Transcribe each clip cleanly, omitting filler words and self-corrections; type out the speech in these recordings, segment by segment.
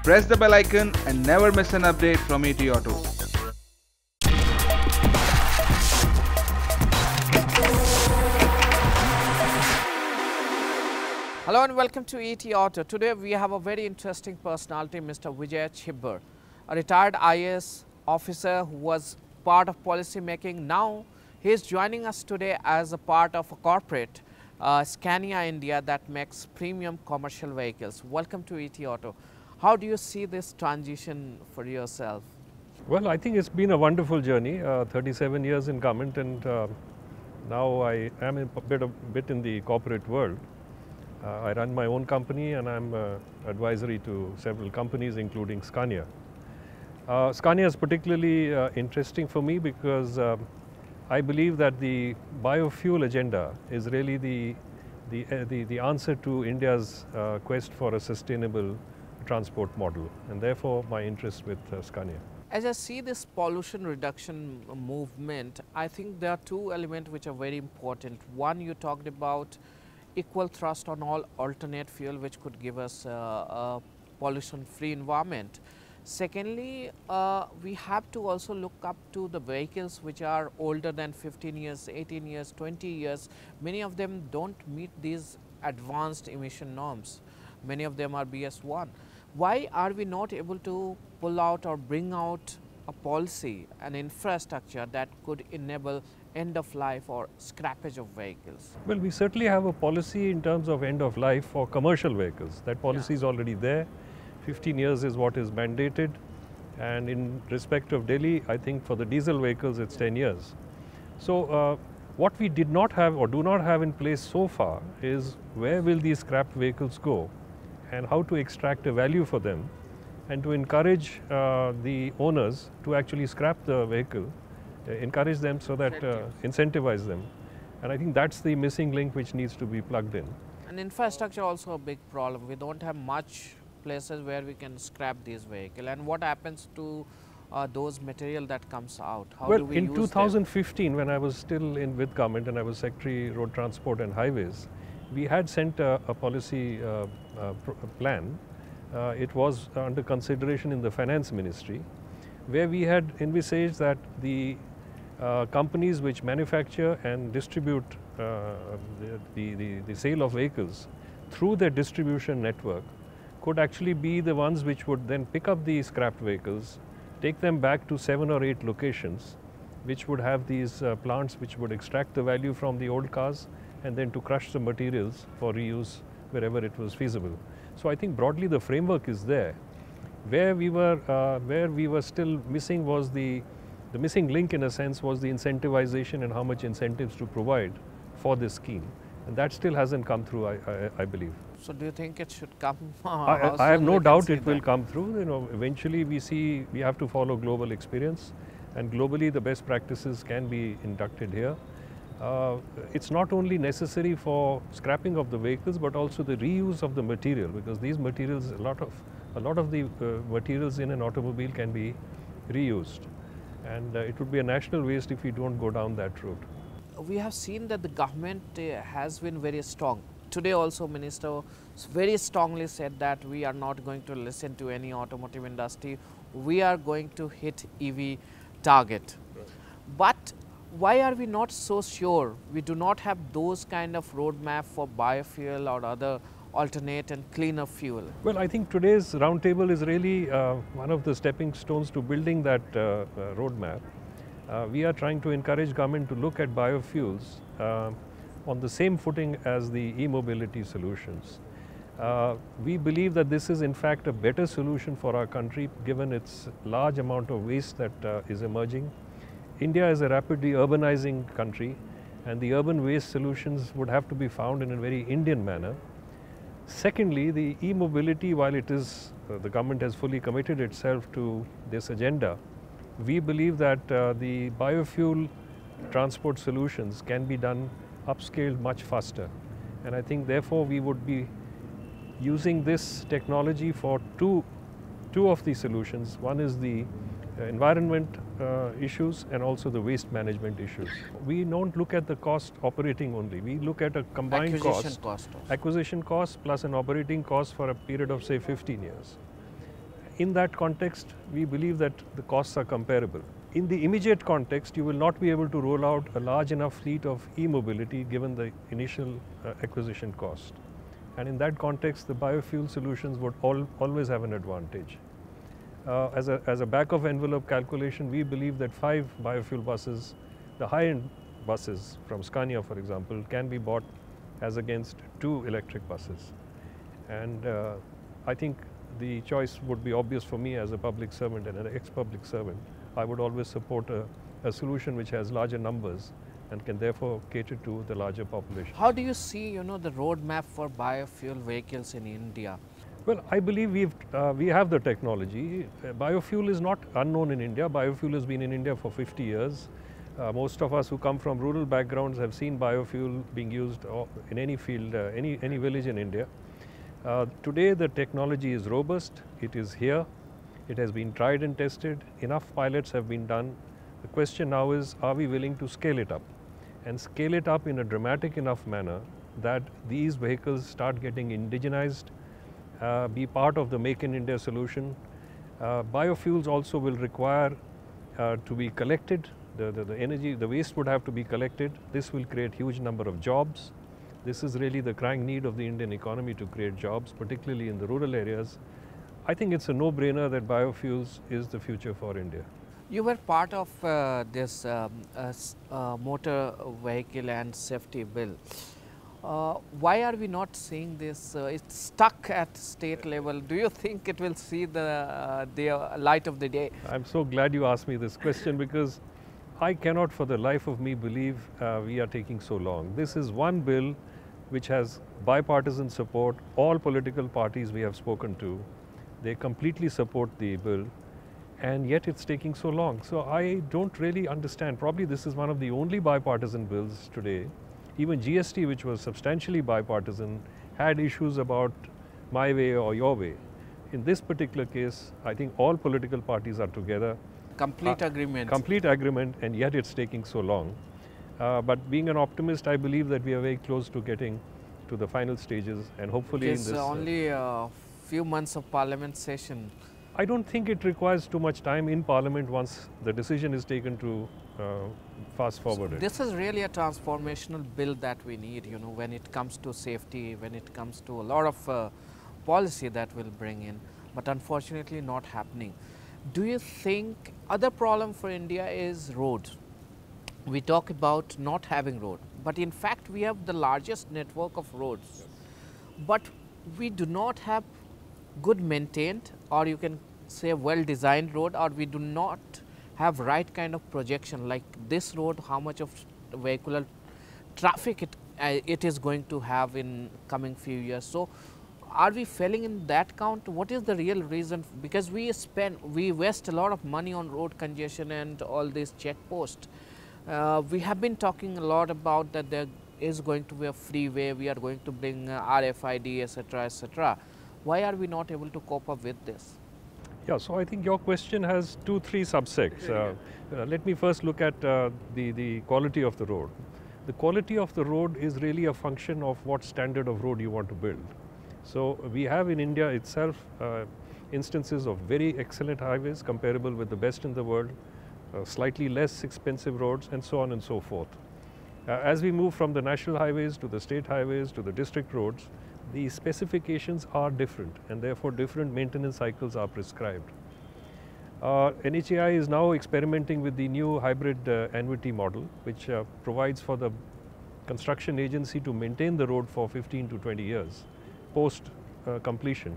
press the bell icon and never miss an update from ETAuto. Hello and welcome to ETAuto. Today we have a very interesting personality, Mr. Vijay Chhibber, a retired IAS officer who was part of policy making. Now he is joining us today as a part of a corporate, Scania India, that makes premium commercial vehicles. Welcome to ETAuto. How do you see this transition for yourself? Well, I think it's been a wonderful journey, 37 years in government, and now I am a bit in the corporate world. I run my own company and I'm advisory to several companies including Scania. Scania is particularly interesting for me because I believe that the biofuel agenda is really the answer to India's quest for a sustainable transport model, and therefore my interest with Scania. As I see this pollution reduction movement, I think there are two elements which are very important. One, you talked about equal thrust on all alternate fuel, which could give us a pollution-free environment. Secondly, we have to also look up to the vehicles which are older than 15 years, 18 years, 20 years. Many of them don't meet these advanced emission norms. Many of them are BS1. Why are we not able to pull out or bring out a policy, an infrastructure that could enable end of life or scrappage of vehicles? Well, we certainly have a policy in terms of end of life for commercial vehicles. That policy is already there. 15 years is what is mandated, and in respect of Delhi, I think for the diesel vehicles it's 10 years. So what we did not have or do not have in place so far is where will these scrap vehicles go and how to extract a value for them and to encourage the owners to actually scrap the vehicle, encourage them so that incentivize them. And I think that's the missing link which needs to be plugged in. And infrastructure also a big problem. We don't have much places where we can scrap these vehicles. And what happens to those material that comes out? How do we in use 2015, when I was still with government and I was Secretary Road Transport and Highways, we had sent a policy plan. It was under consideration in the Finance Ministry, where we had envisaged that the companies which manufacture and distribute the sale of vehicles through their distribution network could actually be the ones which would then pick up the scrapped vehicles, take them back to 7 or 8 locations, which would have these plants which would extract the value from the old cars and then to crush the materials for reuse wherever it was feasible. So I think broadly the framework is there. Where we were still missing was the missing link, in a sense, was the incentivization and how much incentives to provide for this scheme, and that still hasn't come through, I believe. So do you think it should come? I have no doubt it will come through. You know, eventually we have to follow global experience, and globally the best practices can be inducted here. It's not only necessary for scrapping of the vehicles, but also the reuse of the material, because these materials, a lot of the materials in an automobile can be reused, and it would be a national waste if we don't go down that route. We have seen that the government has been very strong. Today also Minister very strongly said that we are not going to listen to any automotive industry. We are going to hit EV target. Right. But why are we not so sure? We do not have those kind of roadmap for biofuel or other alternate and cleaner fuel. Well, I think today's roundtable is really one of the stepping stones to building that roadmap. We are trying to encourage government to look at biofuels on the same footing as the e-mobility solutions. We believe that this is in fact a better solution for our country given its large amount of waste that is emerging. India is a rapidly urbanizing country, and the urban waste solutions would have to be found in a very Indian manner. Secondly, the e-mobility, while it is, the government has fully committed itself to this agenda, we believe that the biofuel transport solutions can be done upscaled much faster. And I think therefore we would be using this technology for two of the solutions. One is the environment issues and also the waste management issues. We don't look at the cost operating only. We look at a combined acquisition cost plus an operating cost for a period of say 15 years. in that context, we believe that the costs are comparable. In the immediate context, you will not be able to roll out a large enough fleet of e-mobility given the initial acquisition cost. And in that context, the biofuel solutions would always have an advantage. As a back of envelope calculation, we believe that 5 biofuel buses, the high-end buses from Scania, for example, can be bought as against 2 electric buses. And I think the choice would be obvious for me as a public servant and an ex-public servant. I would always support a solution which has larger numbers and can therefore cater to the larger population. How do you see, the roadmap for biofuel vehicles in India? Well, I believe we have the technology. Biofuel is not unknown in India. Biofuel has been in India for 50 years. Most of us who come from rural backgrounds have seen biofuel being used in any field, any village in India. Today the technology is robust, it is here, it has been tried and tested, enough pilots have been done. The question now is, are we willing to scale it up? And scale it up in a dramatic enough manner that these vehicles start getting indigenized, be part of the Make in India solution. Biofuels also will require to be collected. The energy, the waste would have to be collected. This will create huge number of jobs. This is really the crying need of the Indian economy, to create jobs, particularly in the rural areas. I think it's a no-brainer that biofuels is the future for India. You were part of this motor vehicle and safety bill. Why are we not seeing this? It's stuck at state level. Do you think it will see the light of the day? I'm so glad you asked me this question, because I cannot for the life of me believe we are taking so long. This is one bill which has bipartisan support. All political parties we have spoken to, they completely support the bill, and yet it's taking so long. So I don't really understand. Probably this is one of the only bipartisan bills today. Even GST, which was substantially bipartisan, had issues about my way or your way. In this particular case, I think all political parties are together. Complete agreement. Complete agreement, and yet it's taking so long. But being an optimist, I believe that we are very close to getting to the final stages, and hopefully in this only a few months of Parliament session. I don't think it requires too much time in Parliament once the decision is taken to fast forward it. This is really a transformational bill that we need, when it comes to safety, when it comes to a lot of policy that will bring in, but unfortunately not happening. Do you think other problem for India is roads? We talk about not having road, but in fact we have the largest network of roads, but we do not have good maintained, or you can say well designed road, or we do not have right kind of projection like this road, how much of vehicular traffic it is going to have in coming few years. So are we failing in that count? What is the real reason? Because we waste a lot of money on road congestion and all these checkposts. We have been talking a lot about that there is going to be a freeway, we are going to bring RFID, etc., etc. Why are we not able to cope up with this? Yeah, so I think your question has 2-3 subsects. Let me first look at the quality of the road. The quality of the road is really a function of what standard of road you want to build. So we have in India itself instances of very excellent highways comparable with the best in the world, slightly less expensive roads, and so on and so forth. As we move from the national highways to the state highways to the district roads, the specifications are different, and therefore different maintenance cycles are prescribed. NHAI is now experimenting with the new hybrid annuity model, which provides for the construction agency to maintain the road for 15 to 20 years post completion.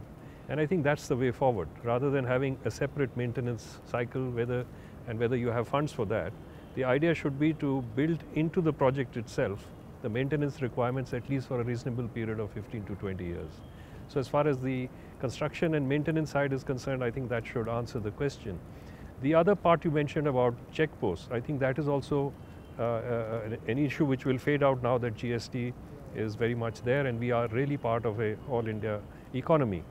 And I think that's the way forward, rather than having a separate maintenance cycle, whether you have funds for that. The idea should be to build into the project itself the maintenance requirements, at least for a reasonable period of 15 to 20 years. So as far as the construction and maintenance side is concerned, I think that should answer the question. The other part you mentioned about checkposts, I think that is also an issue which will fade out now that GST is very much there and we are really part of a all India economy.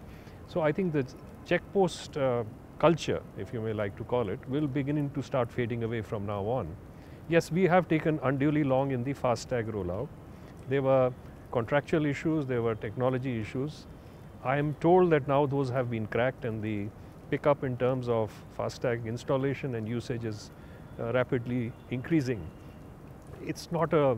So I think the checkpost culture, if you may like to call it, will begin to start fading away from now on. Yes, we have taken unduly long in the FASTag rollout. There were contractual issues, there were technology issues. I am told that now those have been cracked and the pickup in terms of FASTag installation and usage is rapidly increasing. It's not a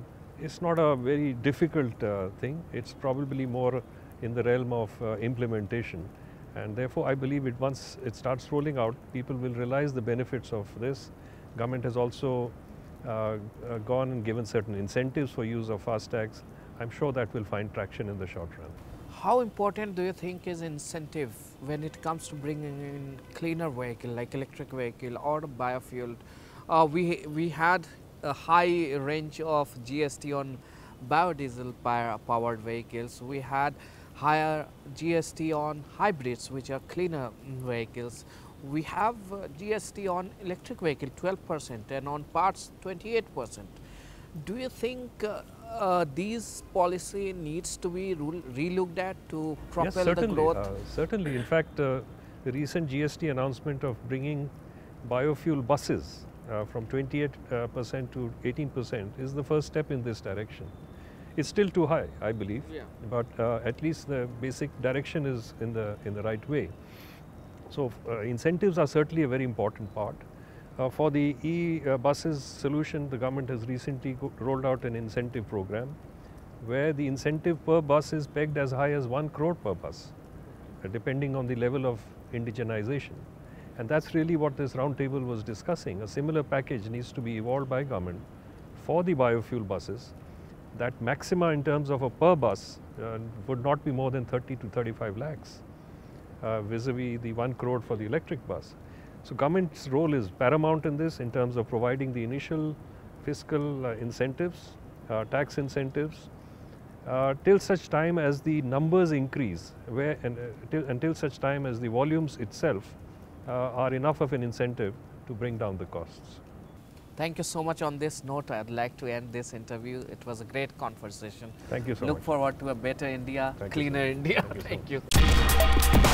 very difficult thing. It's probably more in the realm of implementation, and therefore I believe once it starts rolling out, people will realize the benefits of this. Government has also gone and given certain incentives for use of FASTags. I'm sure that will find traction in the short run. How important do you think is incentive when it comes to bringing in cleaner vehicle like electric vehicle or biofuel? We had a high range of GST on biodiesel powered vehicles. We had higher GST on hybrids, which are cleaner vehicles. We have GST on electric vehicle 12% and on parts 28%. Do you think these policy needs to be relooked at to propel the growth? Certainly. In fact, the recent GST announcement of bringing biofuel buses from 28% to 18% is the first step in this direction. It's still too high, I believe, but at least the basic direction is in the right way. So incentives are certainly a very important part. For the e-buses solution, the government has recently rolled out an incentive program where the incentive per bus is pegged as high as 1 crore per bus, depending on the level of indigenization. And that's really what this roundtable was discussing. A similar package needs to be evolved by government for the biofuel buses. That maxima in terms of a per bus would not be more than 30 to 35 lakhs vis-a-vis the 1 crore for the electric bus. So government's role is paramount in this in terms of providing the initial fiscal incentives, tax incentives, till such time as the numbers increase, until such time as the volumes itself are enough of an incentive to bring down the costs. Thank you so much. On this note, I'd like to end this interview. It was a great conversation. Thank you so much. Look forward to a better India, cleaner India. Thank you. Thank you.